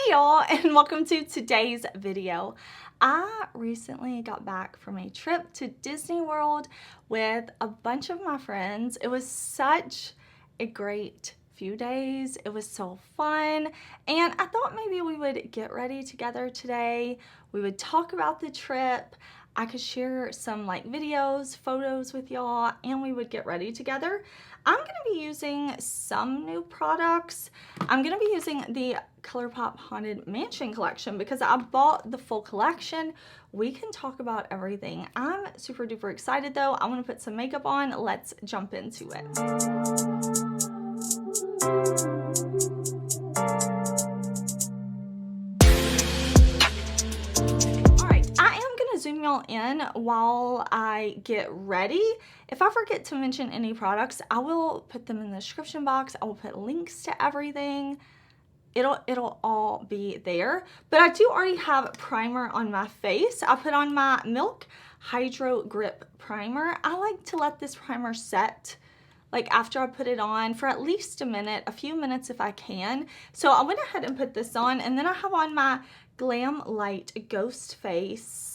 Hey y'all, and welcome to today's video. I recently got back from a trip to Disney World with a bunch of my friends. It was such a great few days. It was so fun, and I thought maybe we would get ready together today. We would talk about the trip. I could share some videos, photos with y'all, and we would get ready together. I'm gonna be using some new products. I'm gonna be using the ColourPop Haunted Mansion Collection because I bought the full collection. We can talk about everything. I'm super duper excited though. I wanna put some makeup on. Let's jump into it. Zoom y'all in while I get ready. If I forget to mention any products, I will put them in the description box. I will put links to everything. It'll all be there. But I do already have primer on my face. I put on my Milk Hydro Grip Primer. I like to let this primer set after I put it on for at least a minute, a few minutes if I can. So I went ahead and put this on, and then I have on my Glam Light Ghost Face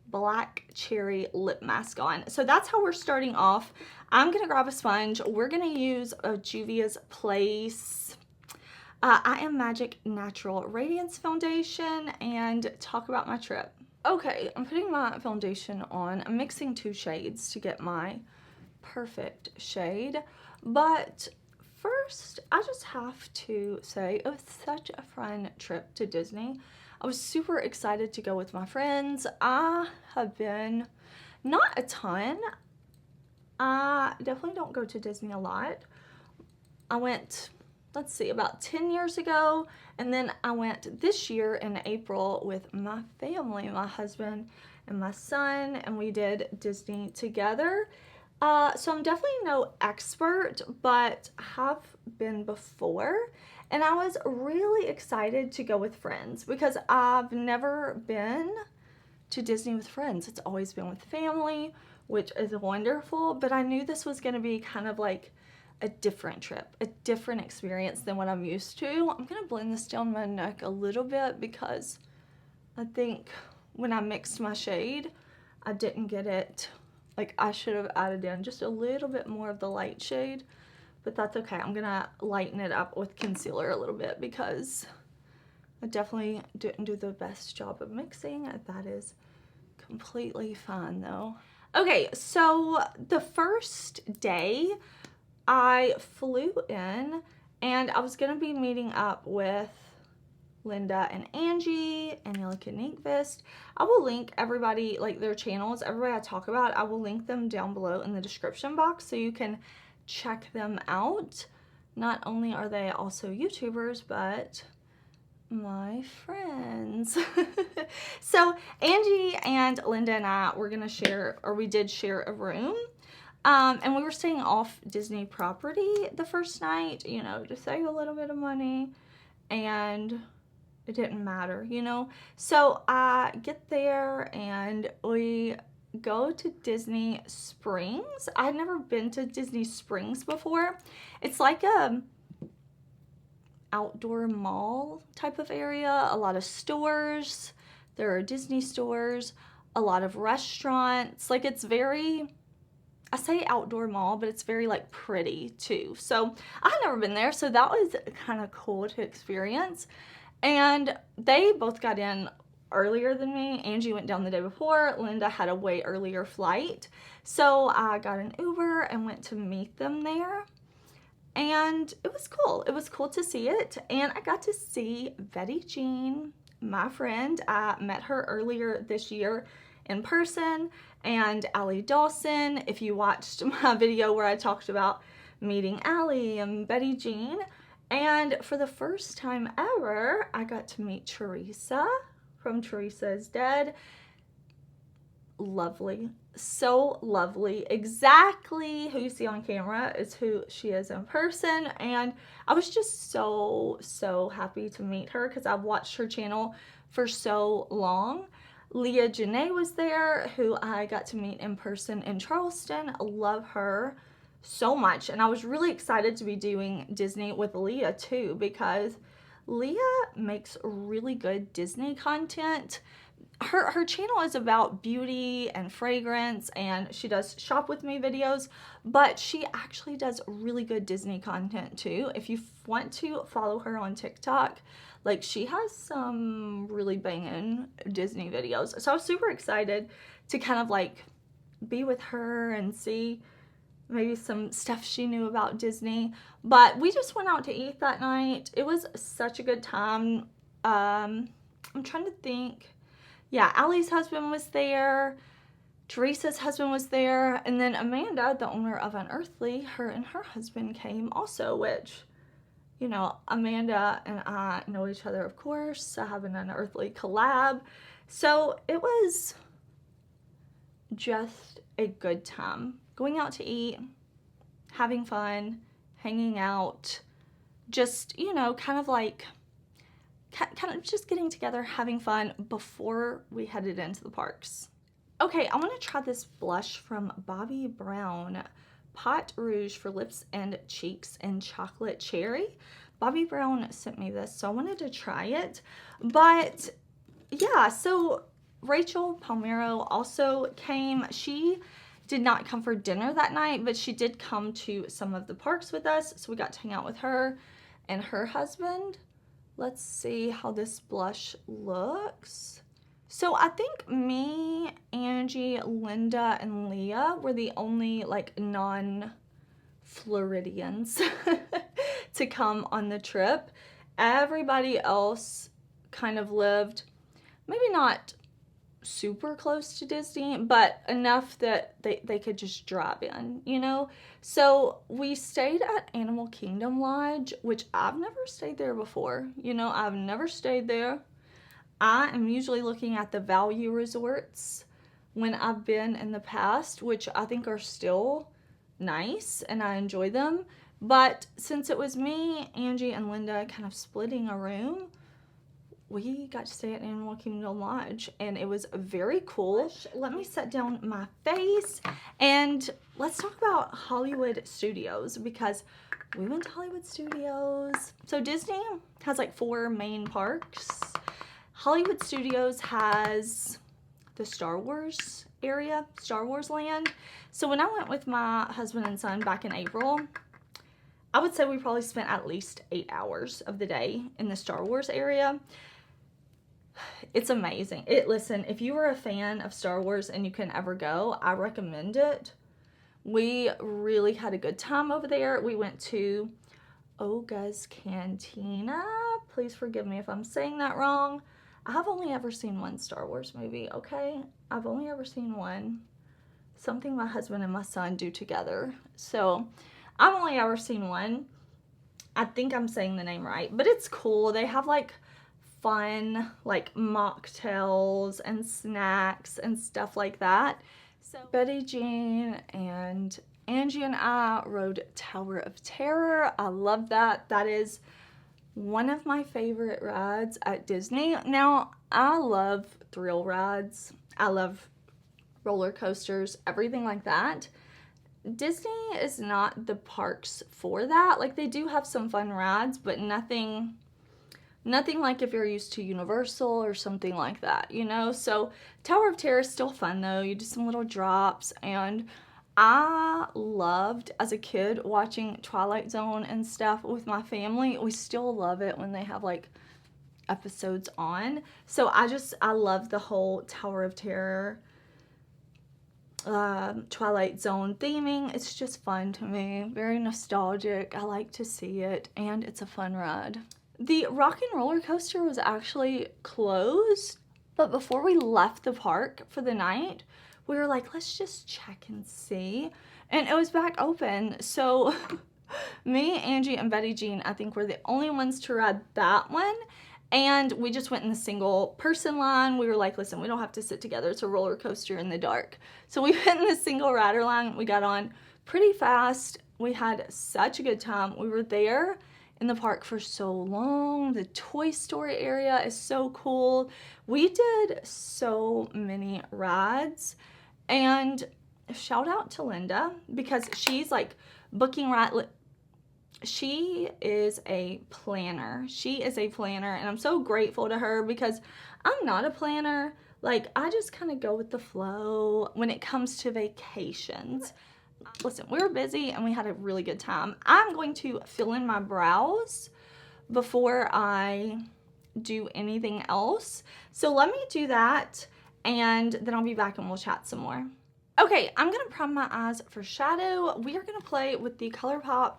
Black Cherry Lip Mask on. So that's how we're starting off. I'm gonna grab a sponge. We're gonna use a Juvia's Place I Am Magic Natural Radiance Foundation and talk about my trip. Okay, I'm putting my foundation on. I'm mixing two shades to get my perfect shade. But first, I just have to say it was such a fun trip to Disney. I was super excited to go with my friends. I have been, not a ton. I definitely don't go to Disney a lot. I went, let's see, about 10 years ago. And then I went this year in April with my family, my husband and my son. And we did Disney together. So I'm definitely no expert, but have been before. And I was really excited to go with friends because I've never been to Disney with friends. It's always been with family, which is wonderful. But I knew this was going to be kind of like a different trip, a different experience than what I'm used to. I'm going to blend this down my neck a little bit because I think when I mixed my shade, I didn't get it. I should have added in just a little bit more of the light shade. But that's okay. I'm gonna lighten it up with concealer a little bit because I definitely didn't do the best job of mixing. That is completely fine though. Okay, so the first day I flew in and I was gonna be meeting up with Linda and Angie and Yelika Ninkvist. I will link everybody, their channels, everybody I talk about, I will link them down below in the description box so you can check them out. Not only are they also YouTubers, but my friends. So Angie and Linda and I were gonna share, or we did share a room. And we were staying off Disney property the first night, to save a little bit of money, and it didn't matter, So I get there and we go to Disney Springs. I had never been to Disney Springs before. It's like a outdoor mall type of area, a lot of stores. There are Disney stores, a lot of restaurants. It's very, I say outdoor mall, but it's very pretty too. So I had never been there, so that was kind of cool to experience. And they both got in earlier than me. Angie went down the day before. Linda had a way earlier flight. So I got an Uber and went to meet them there. And it was cool. It was cool to see it. And I got to see Betty Jean, my friend. I met her earlier this year in person. And Allie Dawson, if you watched my video where I talked about meeting Allie and Betty Jean. And for the first time ever, I got to meet Teresa from Teresa is Dead. Lovely. So lovely. Exactly who you see on camera is who she is in person. And I was just so happy to meet her because I've watched her channel for so long. Leah Janae was there, who I got to meet in person in Charleston. I love her so much. And I was really excited to be doing Disney with Leah too because Leah makes really good Disney content. Her channel is about beauty and fragrance, and she does shop with me videos, but she actually does really good Disney content too. If you want to follow her on TikTok, like, she has some really banging Disney videos. So I was super excited to kind of like be with her and see maybe some stuff she knew about Disney. But we just went out to eat that night. It was such a good time. I'm trying to think. Yeah, Allie's husband was there. Teresa's husband was there. And then Amanda, the owner of Unearthly, her and her husband came also, which, you know, Amanda and I know each other, of course. I have an Unearthly collab. So it was just a good time. Going out to eat, having fun, hanging out, just, you know, kind of just getting together, having fun before we headed into the parks. Okay, I want to try this blush from Bobbi Brown, Pot Rouge for lips and cheeks in chocolate cherry. Bobbi Brown sent me this, so I wanted to try it. But yeah, so Rachel Palmero also came. She did not come for dinner that night, but she did come to some of the parks with us, so we got to hang out with her and her husband. Let's see how this blush looks. So I think me, Angie, Linda, and Leah were the only like non-Floridians to come on the trip. Everybody else kind of lived, maybe not super close to Disney, but enough that they could just drive in, you know? So we stayed at Animal Kingdom Lodge, which I've never stayed there before. You know, I've never stayed there. I am usually looking at the value resorts when I've been in the past, which I think are still nice and I enjoy them. But since it was me, Angie, and Linda kind of splitting a room, we got to stay at Animal Kingdom Lodge, and it was very cool. Let me set down my face, and let's talk about Hollywood Studios, because we went to Hollywood Studios. So Disney has like 4 main parks. Hollywood Studios has the Star Wars area, Star Wars Land. So when I went with my husband and son back in April, I would say we probably spent at least 8 hours of the day in the Star Wars area. It's amazing. Listen, if you are a fan of Star Wars and you can ever go, I recommend it. We really had a good time over there. We went to Oga's Cantina. Please forgive me if I'm saying that wrong. I have only ever seen one Star Wars movie, okay? I've only ever seen one. Something my husband and my son do together. So I've only ever seen one. I think I'm saying the name right, but it's cool. They have like fun like mocktails and snacks and stuff like that. So Betty Jean and Angie and I rode Tower of Terror. I love that. That is one of my favorite rides at Disney. Now, I love thrill rides. I love roller coasters, everything like that. Disney is not the parks for that. Like, they do have some fun rides, but nothing like if you're used to Universal or something like that, you know? So Tower of Terror is still fun though. You do some little drops, and I loved as a kid watching Twilight Zone and stuff with my family. We still love it when they have like episodes on. So I love the whole Tower of Terror, Twilight Zone theming. It's just fun to me. Very nostalgic. I like to see it, and it's a fun ride. The Rock and Roller Coaster was actually closed, but before we left the park for the night, we were like, let's just check and see. And it was back open. So me, Angie, and Betty Jean, I think we're the only ones to ride that one. And we just went in the single person line. We were like, listen, we don't have to sit together. It's a roller coaster in the dark. So we went in the single rider line. We got on pretty fast. We had such a good time. We were there in the park for so long. The Toy Story area is so cool. We did so many rides, and shout out to Linda, because she's like booking she is a planner. She is a planner, and I'm so grateful to her because I'm not a planner. Like, I just kind of go with the flow when it comes to vacations. Listen, we were busy and we had a really good time. I'm going to fill in my brows before I do anything else. So let me do that, and then I'll be back and we'll chat some more. Okay, I'm gonna prime my eyes for shadow. We are gonna play with the ColourPop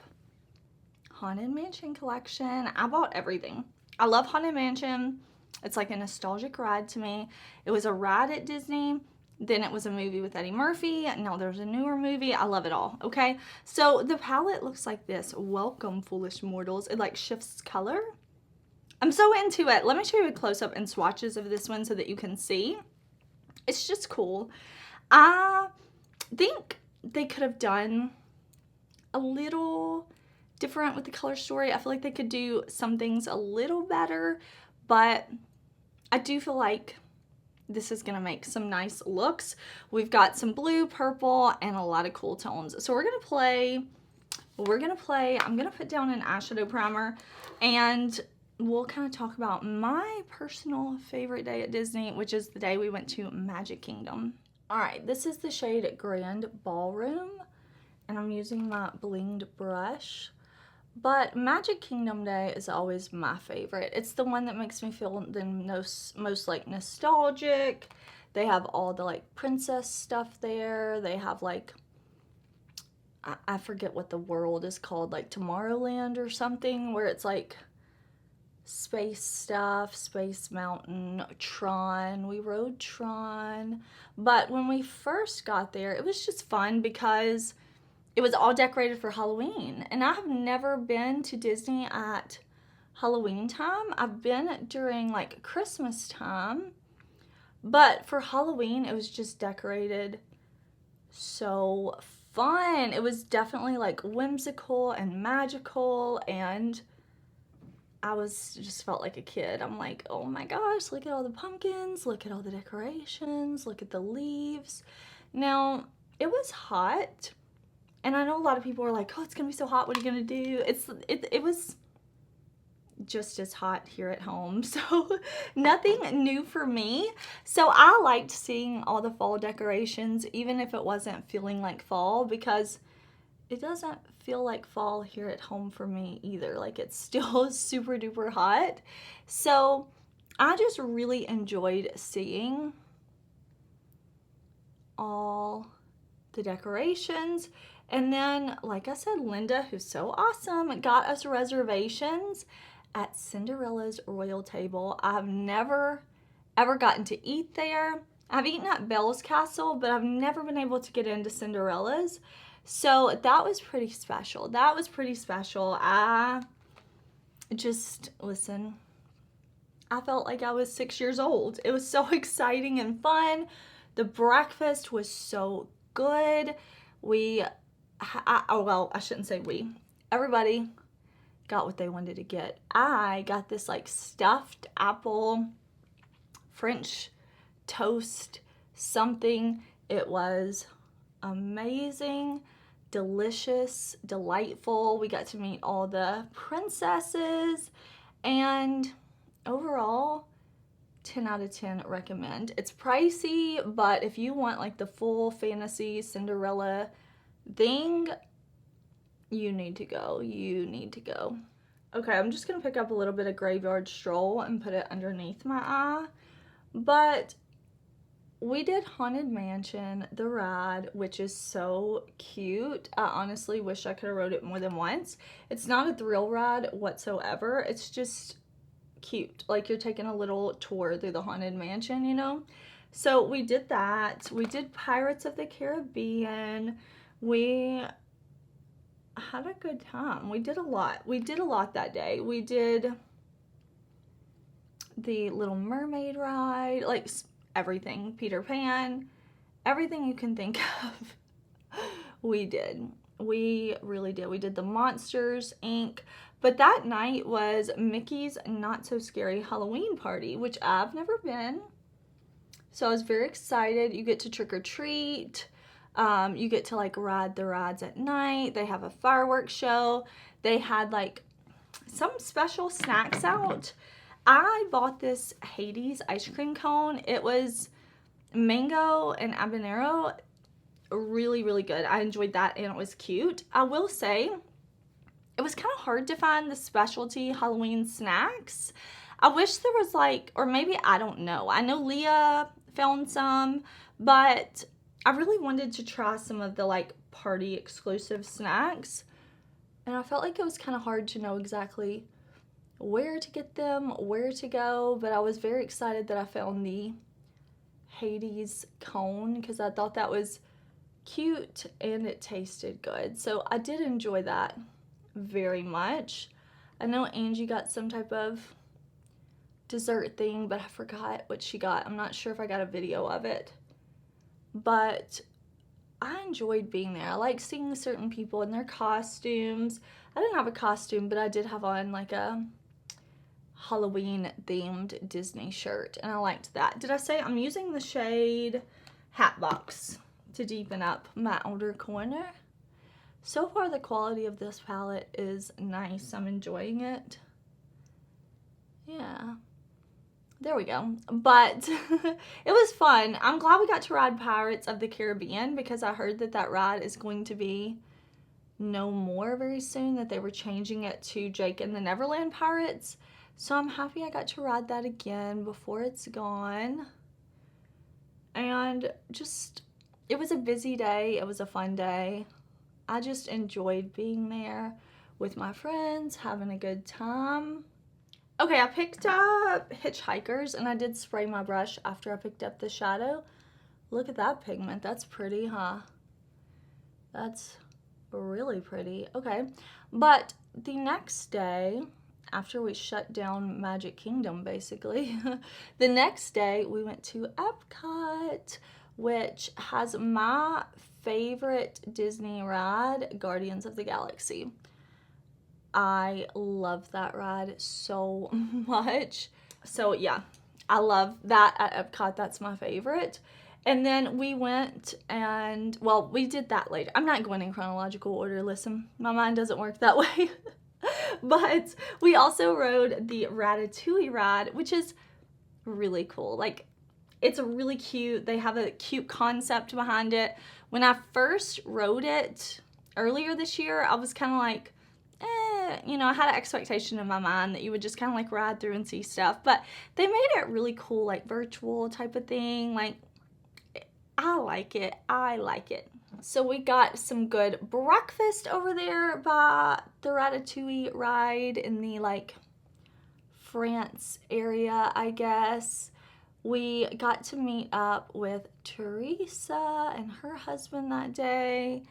Haunted Mansion Collection. I bought everything. I love Haunted Mansion. It's like a nostalgic ride to me. It was a ride at Disney, then it was a movie with Eddie Murphy, and now there's a newer movie. I love it all, okay? So the palette looks like this. Welcome, foolish mortals. It like shifts color. I'm so into it. Let me show you a close-up and swatches of this one so that you can see. It's just cool. I think they could have done a little different with the color story. I feel like they could do some things a little better, but I do feel like this is gonna make some nice looks. We've got some blue, purple, and a lot of cool tones. So we're gonna play, I'm gonna put down an eyeshadow primer, and we'll kind of talk about my personal favorite day at Disney, which is the day we went to Magic Kingdom. All right, this is the shade Grand Ballroom, and I'm using my blinged brush. But Magic Kingdom Day is always my favorite. It's the one that makes me feel the most like nostalgic. They have all the like princess stuff there. They have like, I forget what the world is called, like Tomorrowland or something, where it's like space stuff, Space Mountain, Tron. We rode Tron. But when we first got there, it was just fun because it was all decorated for Halloween. And I have never been to Disney at Halloween time. I've been during like Christmas time. But for Halloween, it was just decorated so fun. It was definitely like whimsical and magical, and I just felt like a kid. I'm like, oh my gosh, look at all the pumpkins, look at all the decorations, look at the leaves. Now, it was hot, and I know a lot of people are like, oh, it's gonna be so hot, what are you gonna do? It was just as hot here at home, so nothing new for me. So I liked seeing all the fall decorations, even if it wasn't feeling like fall, because it doesn't feel like fall here at home for me either. Like, it's still super duper hot. So I just really enjoyed seeing all the decorations. And then, like I said, Linda, who's so awesome, got us reservations at Cinderella's Royal Table. I've never ever gotten to eat there. I've eaten at Belle's Castle, but I've never been able to get into Cinderella's. So that was pretty special. That was pretty special. Listen, I felt like I was 6 years old. It was so exciting and fun. The breakfast was so good. I shouldn't say we. Everybody got what they wanted to get. I got this like stuffed apple French toast something. It was amazing, delicious, delightful. We got to meet all the princesses, and overall 10 out of 10 recommend. It's pricey, but if you want like the full fantasy Cinderella thing, you need to go. You need to go. Okay, I'm just gonna pick up a little bit of Graveyard Stroll and put it underneath my eye. But we did Haunted Mansion, the ride, which is so cute. I honestly wish I could have rode it more than once. It's not a thrill ride whatsoever. It's just cute. Like, you're taking a little tour through the Haunted Mansion, you know? So we did that. We did Pirates of the Caribbean. We had a good time. We did a lot. We did a lot that day. We did the Little Mermaid ride, like everything, Peter Pan, everything you can think of. We did. We really did. We did the Monsters Inc. But that night was Mickey's Not So Scary Halloween Party, which I've never been. So I was very excited. You get to trick or treat. You get to like ride the rides at night. They have a fireworks show. they had like some special snacks out. I bought this Hades ice cream cone. It was mango and habanero. Really, really good. I enjoyed that, and it was cute. I will say it was kind of hard to find the specialty Halloween snacks. I wish there was like, or maybe, I don't know. I know Leah found some, but I really wanted to try some of the like party exclusive snacks. And I felt like it was kind of hard to know exactly where to get them, where to go. But I was very excited that I found the Hades cone because I thought that was cute and it tasted good. So I did enjoy that very much. I know Angie got some type of dessert thing, but I forgot what she got. I'm not sure if I got a video of it, but I enjoyed being there. I like seeing certain people in their costumes. I didn't have a costume, but I did have on like a Halloween themed Disney shirt, and I liked that. Did I say I'm using the shade Hatbox to deepen up my outer corner? So far, the quality of this palette is nice. I'm enjoying it. Yeah. There we go. But it was fun. I'm glad we got to ride Pirates of the Caribbean because I heard that that ride is going to be no more very soon, that they were changing it to Jake and the Neverland Pirates. So I'm happy I got to ride that again before it's gone. And just, it was a busy day. It was a fun day. I just enjoyed being there with my friends, having a good time. Okay, I picked up Hitchhikers, and I did spray my brush after I picked up the shadow. Look at that pigment. That's pretty, huh? That's really pretty. Okay, but the next day, after we shut down Magic Kingdom, basically, the next day we went to Epcot, which has my favorite Disney ride, Guardians of the Galaxy. I love that ride so much. So yeah, I love that at Epcot. That's my favorite. And then we went and, well, we did that later. I'm not going in chronological order. Listen, my mind doesn't work that way. But we also rode the Ratatouille ride, which is really cool. Like, it's really cute. They have a cute concept behind it. When I first rode it earlier this year, I was kind of like, you know, I had an expectation in my mind that you would just kind of like ride through and see stuff. But they made it really cool, like virtual type of thing. Like, I like it. I like it. So we got some good breakfast over there by the Ratatouille ride in the like France area, I guess. We got to meet up with Teresa and her husband that day,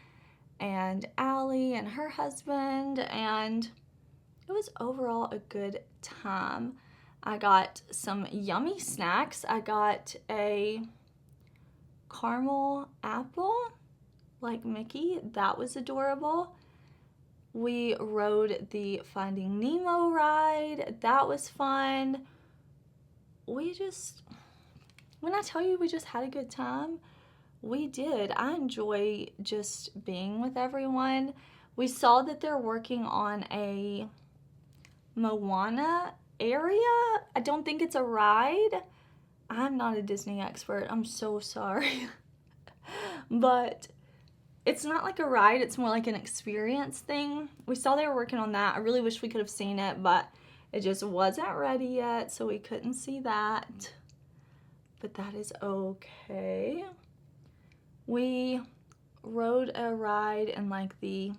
and Allie and her husband, and it was overall a good time. I got some yummy snacks. I got a caramel apple like Mickey. That was adorable. We rode the Finding Nemo ride. That was fun. When I tell you we just had a good time, we did. I enjoy just being with everyone. We saw that they're working on a Moana area. I don't think it's a ride. I'm not a Disney expert. I'm so sorry. But it's not like a ride. It's more like an experience thing. We saw they were working on that. I really wish we could have seen it, but it just wasn't ready yet, so we couldn't see that. But that is okay. We rode a ride in like the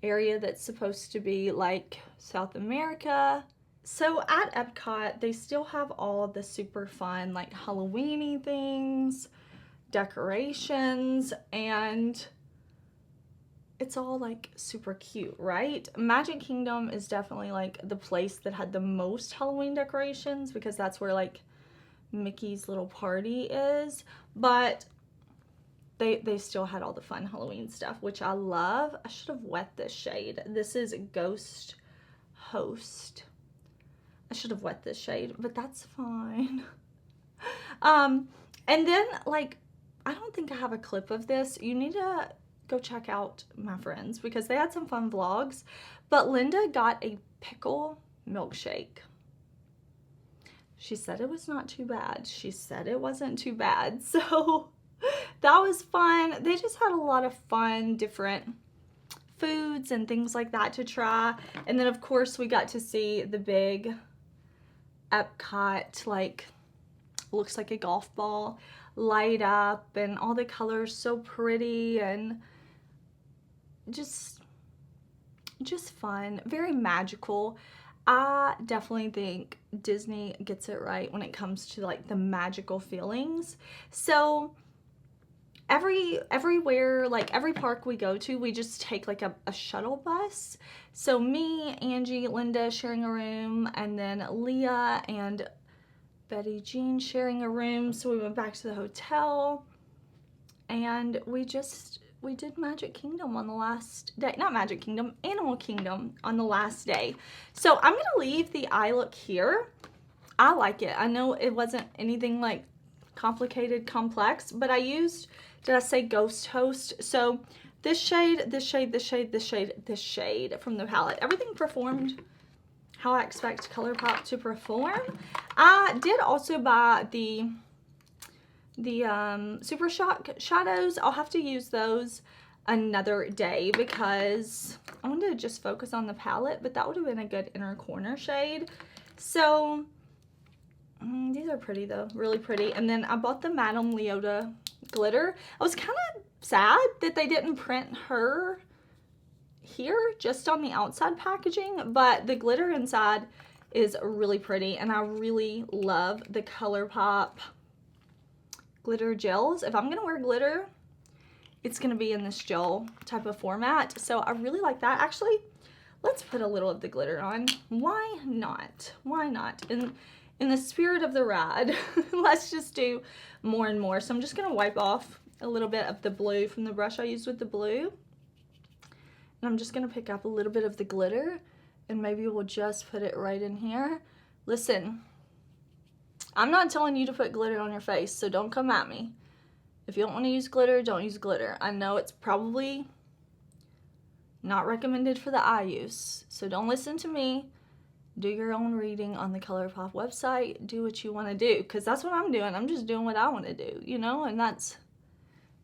area that's supposed to be like South America. So at Epcot, they still have all the super fun like Halloween-y things, decorations, and it's all like super cute, right? Magic Kingdom is definitely like the place that had the most Halloween decorations because that's where like Mickey's little party is, but they still had all the fun Halloween stuff, which I love. I should have wet this shade. This is Ghost Host. I should have wet this shade, but that's fine. And then, like, I don't think I have a clip of this. You need to go check out my friends because they had some fun vlogs. But Linda got a pickle milkshake. She said it was not too bad. She said it wasn't too bad. So that was fun. They just had a lot of fun, different foods and things like that to try. And then of course we got to see the big Epcot, like, looks like a golf ball light up, and all the colors so pretty and just fun, very magical. I definitely think Disney gets it right when it comes to like the magical feelings. So everywhere, like every park we go to, we just take like a shuttle bus. So me, Angie, Linda sharing a room, and then Leah and Betty Jean sharing a room. So we went back to the hotel and we did Magic Kingdom on the last day. Not Magic Kingdom, Animal Kingdom on the last day. So I'm gonna leave the eye look here. I like it. I know it wasn't anything like complicated, complex, but I used, did I say Ghost Host? So this shade, this shade, this shade, this shade, this shade from the palette. Everything performed how I expect ColourPop to perform. I did also buy the Super Shock shadows. I'll have to use those another day because I wanted to just focus on the palette, but that would have been a good inner corner shade. So these are pretty though, really pretty. And then I bought the Madame Leota glitter. I was kind of sad that they didn't print her here, just on the outside packaging, but the glitter inside is really pretty, and I really love the ColourPop glitter gels. If I'm gonna wear glitter, it's gonna be in this gel type of format, so I really like that. Actually, let's put a little of the glitter on. Why not? Why not? In the spirit of the ride, let's just do more and more. So I'm just gonna wipe off a little bit of the blue from the brush I used with the blue. And I'm just gonna pick up a little bit of the glitter and maybe we'll just put it right in here. Listen, I'm not telling you to put glitter on your face, so don't come at me. If you don't want to use glitter, don't use glitter. I know it's probably not recommended for the eye use, so don't listen to me. Do your own reading on the ColourPop website. Do what you want to do, because that's what I'm doing. I'm just doing what I want to do, you know, and that's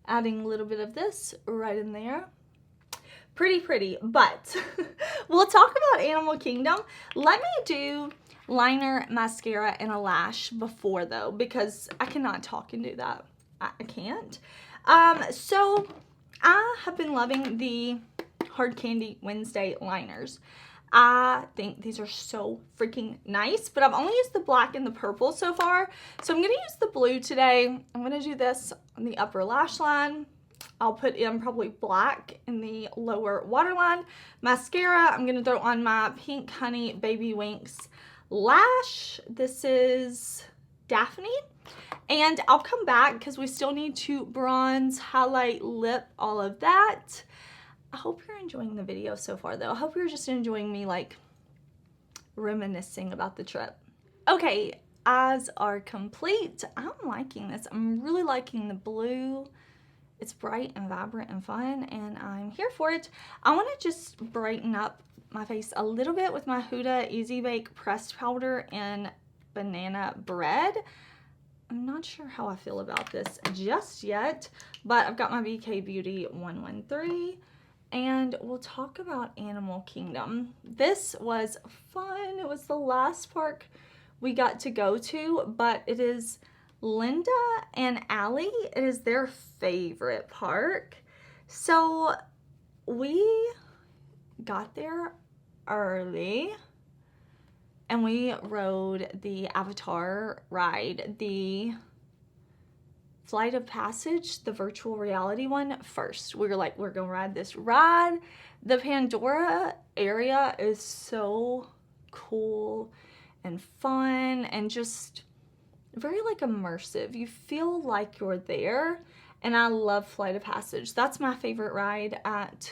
adding a little bit of this right in there. Pretty pretty, but we'll talk about Animal Kingdom. Let me do liner, mascara, and a lash before though, because I cannot talk and do that. I can't. So I have been loving the Hard Candy Wednesday liners. I think these are so freaking nice, but I've only used the black and the purple so far. So I'm gonna use the blue today. I'm gonna do this on the upper lash line. I'll put in probably black in the lower waterline. Mascara, I'm gonna throw on my Pink Honey Baby Winks lash. This is Daphne. And I'll come back because we still need to bronze, highlight, lip, all of that. I hope you're enjoying the video so far though. I hope you're just enjoying me like reminiscing about the trip. Okay, eyes are complete. I'm liking this. I'm really liking the blue. It's bright and vibrant and fun, and I'm here for it. I want to just brighten up my face a little bit with my Huda Easy Bake Pressed Powder in Banana Bread. I'm not sure how I feel about this just yet, but I've got my BK Beauty 113, and we'll talk about Animal Kingdom. This was fun. It was the last park we got to go to, but it is Linda and Allie. It is their favorite park. So we got there early and we rode the Avatar ride, the Flight of Passage, the virtual reality one first. We were like, we're gonna ride this ride. The Pandora area is so cool and fun and just very like immersive. You feel like you're there, and I love Flight of Passage. That's my favorite ride at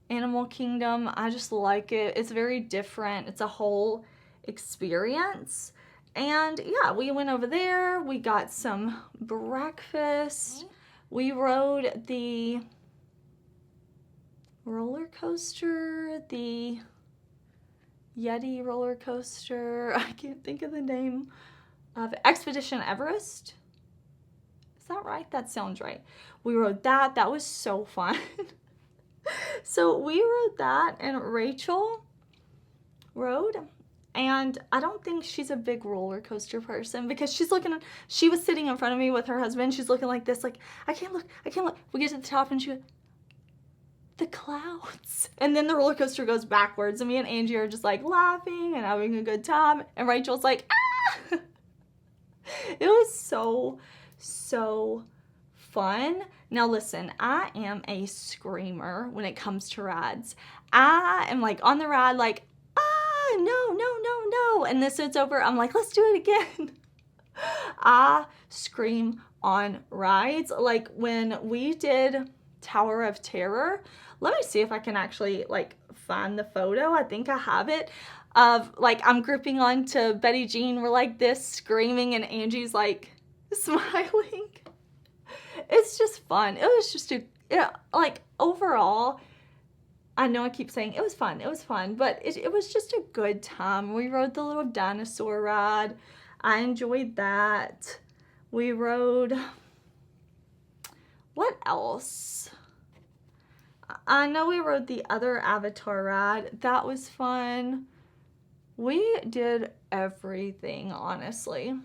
Animal Kingdom. I just like it. It's very different. It's a whole experience. And yeah, we went over there. We got some breakfast. We rode the roller coaster, the Yeti roller coaster. I can't think of the name of it. Expedition Everest. Is that right? That sounds right. We rode that. That was so fun. So we rode that, and Rachel rode. And I don't think she's a big roller coaster person because she was sitting in front of me with her husband. She's looking like this, like, I can't look. We get to the top and she goes, the clouds. And then the roller coaster goes backwards. And me and Angie are just like laughing and having a good time. And Rachel's like, ah! It was so, so fun. Now listen, I am a screamer when it comes to rides. I am like on the ride, like, no, no, no, no. And this it's over. I'm like, let's do it again. I scream on rides. Like when we did Tower of Terror, let me see if I can actually like find the photo. I think I have it of like I'm gripping onto Betty Jean. We're like this screaming and Angie's like smiling. It's just fun. It was just like overall, I know I keep saying it was fun, but it was just a good time. We rode the little dinosaur ride. I enjoyed that. We rode, what else? I know we rode the other Avatar ride. That was fun. We did everything, honestly.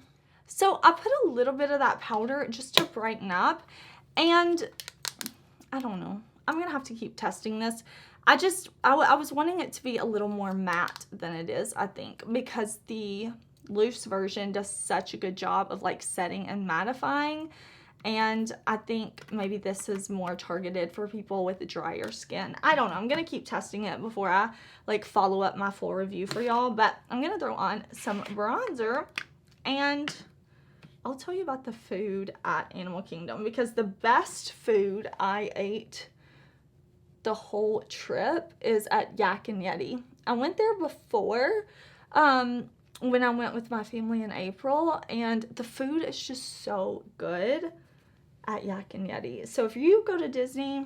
So I put a little bit of that powder just to brighten up, and I don't know. I'm gonna have to keep testing this. I was wanting it to be a little more matte than it is, I think, because the loose version does such a good job of like setting and mattifying. And I think maybe this is more targeted for people with drier skin. I don't know. I'm going to keep testing it before I like follow up my full review for y'all. But I'm going to throw on some bronzer, and I'll tell you about the food at Animal Kingdom, because the best food I ate the whole trip is at Yak and Yeti. I went there before when I went with my family in April, and the food is just so good at Yak and Yeti. So if you go to Disney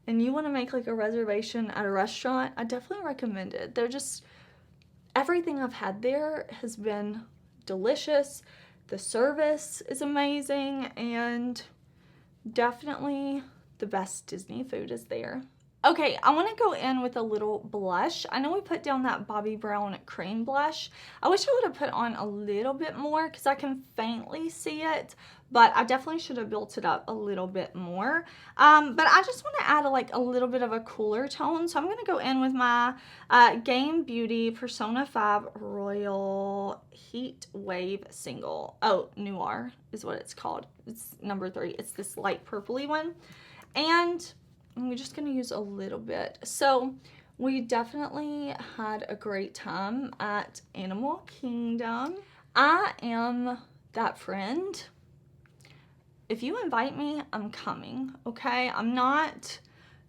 and you want to make like a reservation at a restaurant, I definitely recommend it. They're just, everything I've had there has been delicious. The service is amazing, and definitely the best Disney food is there. Okay, I want to go in with a little blush. I know we put down that Bobbi Brown cream blush. I wish I would have put on a little bit more because I can faintly see it, but I definitely should have built it up a little bit more. But I just want to add a little bit of a cooler tone, so I'm going to go in with my Game Beauty Persona 5 Royal Heat Wave Single. Oh, Noir is what it's called. It's number 3. It's this light purpley one. And we're just going to use a little bit. So we definitely had a great time at Animal Kingdom. I am that friend. If you invite me, I'm coming, okay? I'm not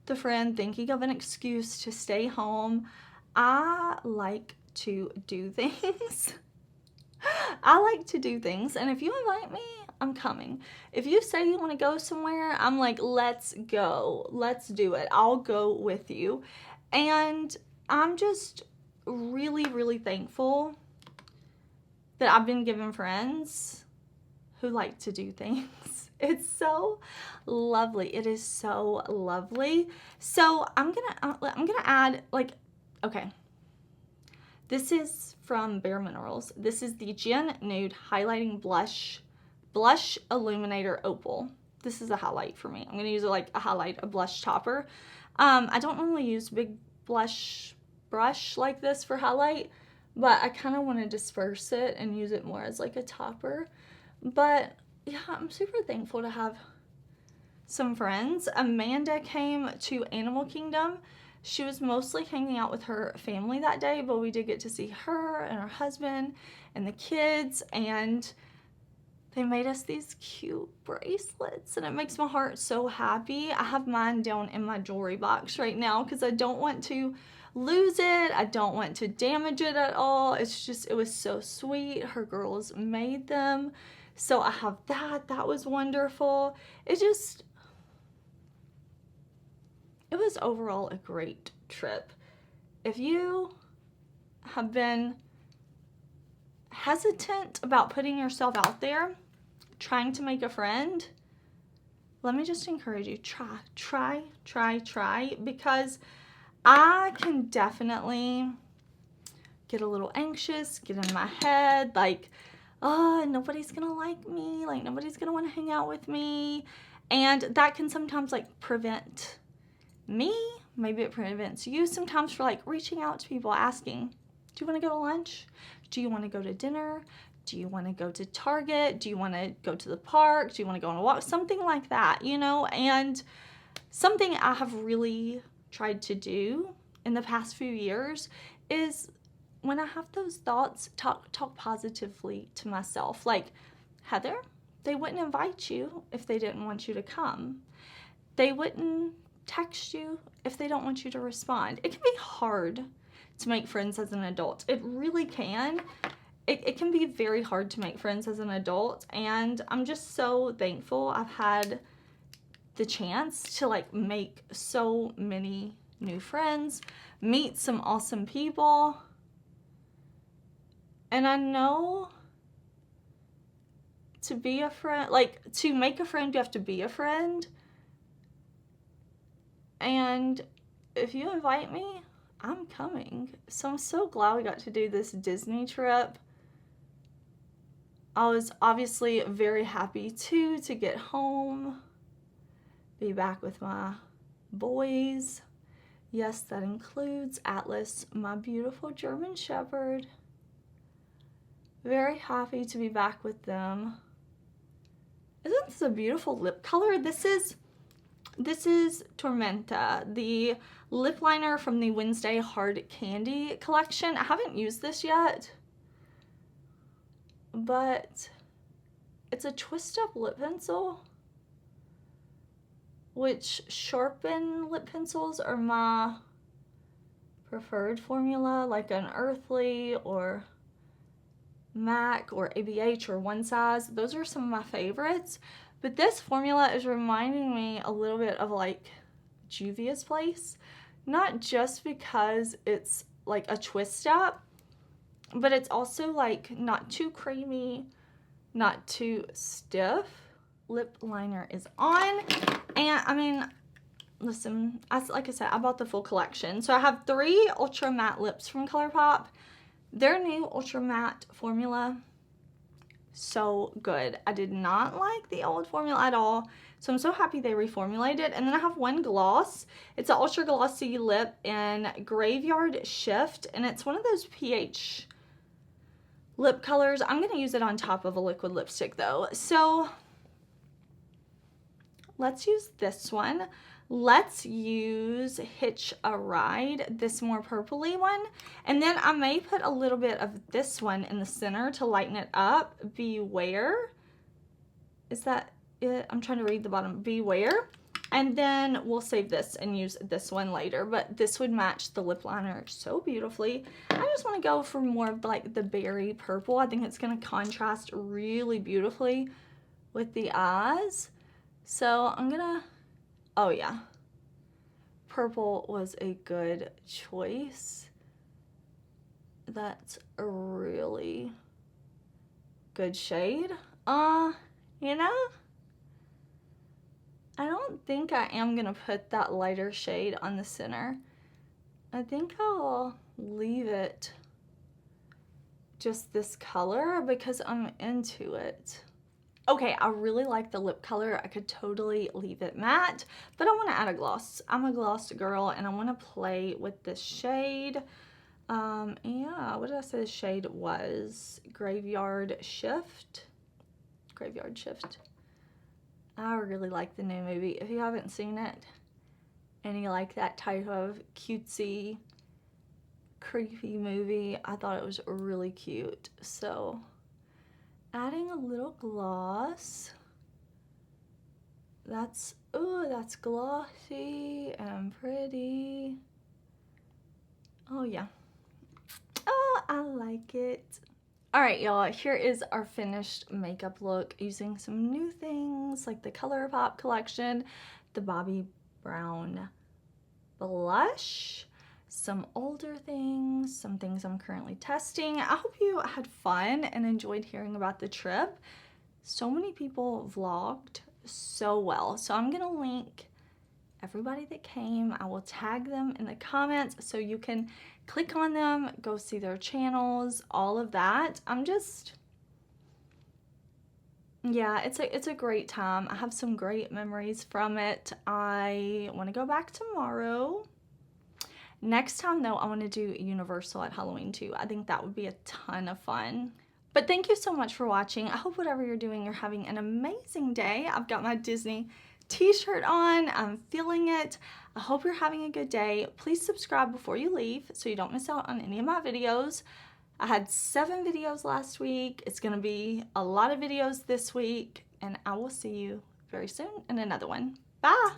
the friend thinking of an excuse to stay home. I like to do things. I like to do things, and if you invite me, I'm coming. If you say you want to go somewhere, I'm like, let's go. Let's do it. I'll go with you. And I'm just really, really thankful that I've been given friends who like to do things. It's so lovely. It is so lovely. So I'm gonna add okay. This is from Bare Minerals. This is the Gen Nude Highlighting Blush Illuminator Opal. This is a highlight for me. I'm going to use it like a blush topper. I don't normally use big blush brush like this for highlight, but I kind of want to disperse it and use it more as like a topper. But yeah, I'm super thankful to have some friends. Amanda came to Animal Kingdom. She was mostly hanging out with her family that day, but we did get to see her and her husband and the kids, and they made us these cute bracelets, and it makes my heart so happy. I have mine down in my jewelry box right now because I don't want to lose it. I don't want to damage it at all. It's just, it was so sweet. Her girls made them. So I have that. That was wonderful. It it was overall a great trip. If you have been hesitant about putting yourself out there, trying to make a friend, let me just encourage you, try, because I can definitely get a little anxious, get in my head, like, oh, nobody's gonna like me, like nobody's gonna want to hang out with me, and that can sometimes like prevent me, maybe it prevents you sometimes for like reaching out to people, asking, do you want to go to lunch? Do you want to go to dinner? Do you want to go to Target? Do you want to go to the park? Do you want to go on a walk? Something like that, you know? And something I have really tried to do in the past few years is when I have those thoughts, talk positively to myself. Like, Heather, they wouldn't invite you if they didn't want you to come. They wouldn't text you if they don't want you to respond. It can be hard to make friends as an adult. It really can. It can be very hard to make friends as an adult, and I'm just so thankful I've had the chance to like make so many new friends, meet some awesome people. And I know to be a friend, like to make a friend, you have to be a friend. And if you invite me, I'm coming. So I'm so glad we got to do this Disney trip. I was obviously very happy too to get home, be back with my boys. Yes, that includes Atlas, my beautiful German Shepherd. Very happy to be back with them. Isn't this a beautiful lip color? This is Tormenta, the lip liner from the Wednesday Hard Candy collection. I haven't used this yet, but it's a twist up lip pencil, which sharpen lip pencils are my preferred formula, like an Earthly or MAC or ABH or One Size. Those are some of my favorites. But this formula is reminding me a little bit of like Juvia's Place. Not just because it's like a twist up, but it's also like not too creamy, not too stiff. Lip liner is on. And I mean, listen, like I said, I bought the full collection. So I have 3 Ultra Matte lips from ColourPop. Their new Ultra Matte formula, so good. I did not like the old formula at all, so I'm so happy they reformulated. And then I have one gloss. It's an ultra glossy lip in Graveyard Shift, and it's one of those pH lip colors. I'm gonna use it on top of a liquid lipstick though. So let's use this one. Let's use Hitch a Ride, this more purpley one. And then I may put a little bit of this one in the center to lighten it up. Beware. Is that it? I'm trying to read the bottom. Beware. And then we'll save this and use this one later. But this would match the lip liner so beautifully. I just want to go for more of like the berry purple. I think it's going to contrast really beautifully with the eyes. So I'm going to... Oh yeah, purple was a good choice. That's a really good shade. You know, I don't think I am gonna put that lighter shade on the center. I think I'll leave it just this color because I'm into it. Okay, I really like the lip color. I could totally leave it matte, but I want to add a gloss. I'm a gloss girl, and I want to play with this shade. Yeah, what did I say the shade was? Graveyard Shift. Graveyard Shift. I really like the new movie. If you haven't seen it, and you like that type of cutesy, creepy movie, I thought it was really cute. So... adding a little gloss. That's, ooh, that's glossy and pretty. Oh yeah. Oh, I like it. All right, y'all, here is our finished makeup look using some new things like the ColourPop collection, the Bobbi brown blush, some older things, some things I'm currently testing. I hope you had fun and enjoyed hearing about the trip. So many people vlogged so well. So I'm gonna link everybody that came. I will tag them in the comments so you can click on them, go see their channels, all of that. Yeah, it's a great time. I have some great memories from it. I want to go back tomorrow. Next time though, I want to do Universal at Halloween too. I think that would be a ton of fun. But thank you so much for watching. I hope whatever you're doing, you're having an amazing day. I've got my Disney t-shirt on. I'm feeling it. I hope you're having a good day. Please subscribe before you leave so you don't miss out on any of my videos. I had 7 videos last week. It's gonna be a lot of videos this week, and I will see you very soon in another one. Bye!